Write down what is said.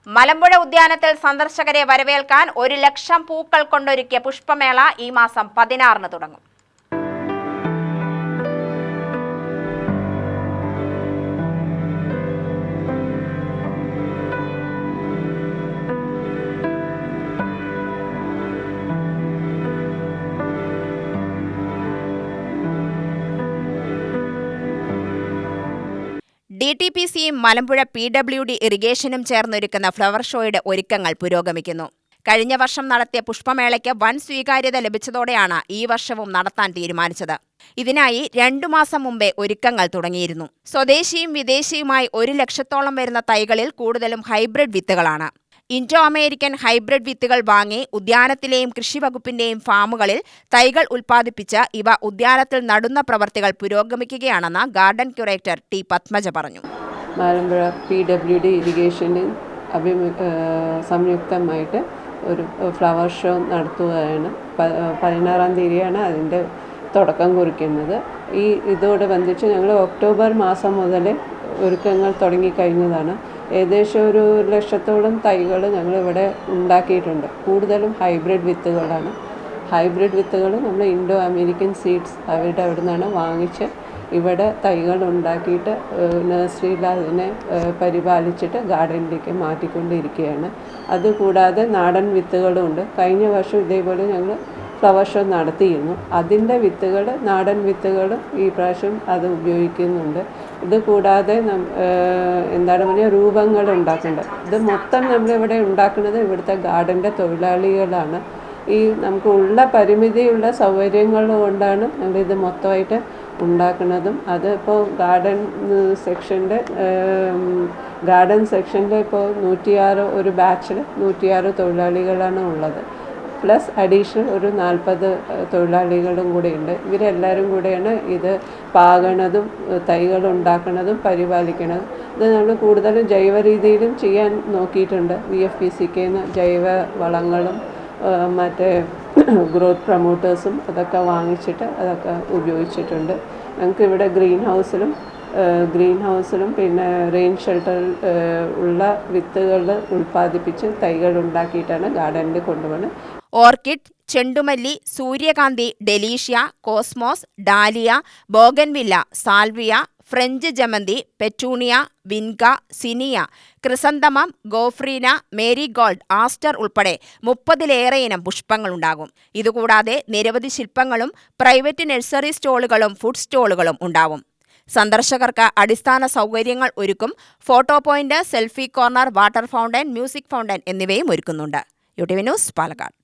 മലമ്പുഴ ഉദ്യാനത്തിൽ സന്ദർശകരെ വരവേൽക്കാൻ 1 ലക്ഷം പൂക്കൾ കൊണ്ടൊരുക്കിയ പുഷ്പമേള ഈ മാസം 16-ന് തുടങ്ങും. DTPCയും മലമ്പുഴ PWD ഇറിഗേഷനും ചേർന്നൊരുക്കുന്ന ഫ്ലവർ ഷോയുടെ ഒരുക്കങ്ങൾ പുരോഗമിക്കുന്നു. കഴിഞ്ഞ വർഷം നടത്തിയ പുഷ്പമേളയ്ക്ക് വൻ സ്വീകാര്യത ലഭിച്ചതോടെയാണ് ഈ വർഷവും നടത്താൻ തീരുമാനിച്ചത്. ഇതിനായി 2 മാസം മുമ്പേ ഒരുക്കങ്ങൾ തുടങ്ങിയിരുന്നു. സ്വദേശിയും വിദേശിയുമായി 1 ലക്ഷത്തോളം വരുന്ന തൈകളിൽ കൂടുതലും ഹൈബ്രിഡ് വിത്തുകളാണ്. ഇൻഡോ അമേരിക്കൻ ഹൈബ്രിഡ് വിത്തുകൾ വാങ്ങി ഉദ്യാനത്തിലെയും കൃഷിവകുപ്പിന്റെയും ഫാമുകളിൽ തൈകൾ ഉൽപ്പാദിപ്പിച്ച് ഇവ ഉദ്യാനത്തിൽ നടുന്ന പ്രവൃത്തികൾ പുരോഗമിക്കുകയാണെന്ന് ഗാർഡൻ ക്യൂറേറ്റർ ടി പത്മജ പറഞ്ഞു. മലമ്പുഴ PWD ഇറിഗേഷന് സംയുക്തമായിട്ട് ഒരു ഫ്ലവർ ഷോ നടത്തുകയാണ്. 16-ാം തീയതിയാണ് അതിൻ്റെ തുടക്കം കുറിക്കുന്നത്. ഇതോടനുബന്ധിച്ച് ഞങ്ങൾ ഒക്ടോബർ മാസം മുതൽ ഒരുക്കങ്ങൾ തുടങ്ങിക്കഴിഞ്ഞതാണ്. ഏകദേശം 1 ലക്ഷത്തോളം തൈകൾ ഞങ്ങളിവിടെ ഉണ്ടാക്കിയിട്ടുണ്ട്. കൂടുതലും ഹൈബ്രിഡ് വിത്തുകളാണ്. ഹൈബ്രിഡ് വിത്തുകൾ നമ്മൾ ഇൻഡോ അമേരിക്കൻ സീഡ്സ് അവിടെ നിന്നാണ് വാങ്ങിച്ച് ഇവിടെ തൈകൾ ഉണ്ടാക്കിയിട്ട് നഴ്സറിയിൽ അതിനെ പരിപാലിച്ചിട്ട് ഗാർഡനിലേക്ക് മാറ്റിക്കൊണ്ടിരിക്കുകയാണ്. അതുകൂടാതെ നാടൻ വിത്തുകളുമുണ്ട്. കഴിഞ്ഞ വർഷം ഇതേപോലെ ഞങ്ങൾ ഫ്ലവർ ഷോ നടത്തിയിരുന്നു. അതിൻ്റെ വിത്തുകൾ, നാടൻ വിത്തുകളും ഈ പ്രാവശ്യം അത് ഉപയോഗിക്കുന്നുണ്ട്. ഇത് കൂടാതെ എന്താണ് പറയുക, രൂപങ്ങൾ ഉണ്ടാക്കേണ്ടത്. ഇത് മൊത്തം നമ്മളിവിടെ ഉണ്ടാക്കുന്നത് ഇവിടുത്തെ ഗാർഡൻ്റെ തൊഴിലാളികളാണ്. നമുക്ക് ഉള്ള പരിമിതിയുള്ള സൗകര്യങ്ങൾ കൊണ്ടാണ് ഞങ്ങളിത് മൊത്തമായിട്ട് ഉണ്ടാക്കുന്നതും. അതിപ്പോൾ ഗാർഡൻ സെക്ഷൻ്റെ ഇപ്പോൾ 106 ഒരു ബാച്ചിൽ 106 തൊഴിലാളികളാണ് ഉള്ളത്. പ്ലസ് അഡീഷണൽ ഒരു 40 തൊഴിലാളികളും കൂടെയുണ്ട്. ഇവരെല്ലാവരും കൂടെയാണ് ഇത് പാകണതും തൈകൾ ഉണ്ടാക്കുന്നതും പരിപാലിക്കുന്നതും. ഇത് നമ്മൾ കൂടുതലും ജൈവ രീതിയിലും ചെയ്യാൻ നോക്കിയിട്ടുണ്ട്. VFPCKന്ന് ജൈവ വളങ്ങളും മറ്റേ ഗ്രോത്ത് പ്രൊമോട്ടേഴ്സും അതൊക്കെ വാങ്ങിച്ചിട്ട് അതൊക്കെ ഉപയോഗിച്ചിട്ടുണ്ട്. ഞങ്ങൾക്ക് ഇവിടെ ഗ്രീൻ ഹൗസിലും പിന്നെ റെയിൻ ഷെൽട്ടറിൽ ഉള്ള വിത്തുകൾ ഉൽപ്പാദിപ്പിച്ച് തൈകൾ ഉണ്ടാക്കിയിട്ടാണ് ഗാർഡനിൽ കൊണ്ടുപോകുന്നത്. ഓർക്കിഡ്, ചെണ്ടുമല്ലി, സൂര്യകാന്തി, ഡെലീഷ്യ, cosmos, dahlia, bougainvillea, salvia, French ജമന്തി, petunia, vinca, zinnia, chrysanthemum, gomphrena, marigold, aster ഉൾപ്പെടെ 30-ലേറെ ഇനം പുഷ്പങ്ങളുണ്ടാകും. ഇതുകൂടാതെ നിരവധി ശില്പങ്ങളും പ്രൈവറ്റ് നഴ്സറി സ്റ്റോളുകളും ഫുഡ് സ്റ്റോളുകളും ഉണ്ടാവും. സന്ദർശകർക്ക് അടിസ്ഥാന സൗകര്യങ്ങൾ ഒരുക്കും. Photo point, selfie corner, water fountain, music fountain എന്നിവയും ഒരുക്കുന്നുണ്ട്. UTV news, Palakkad.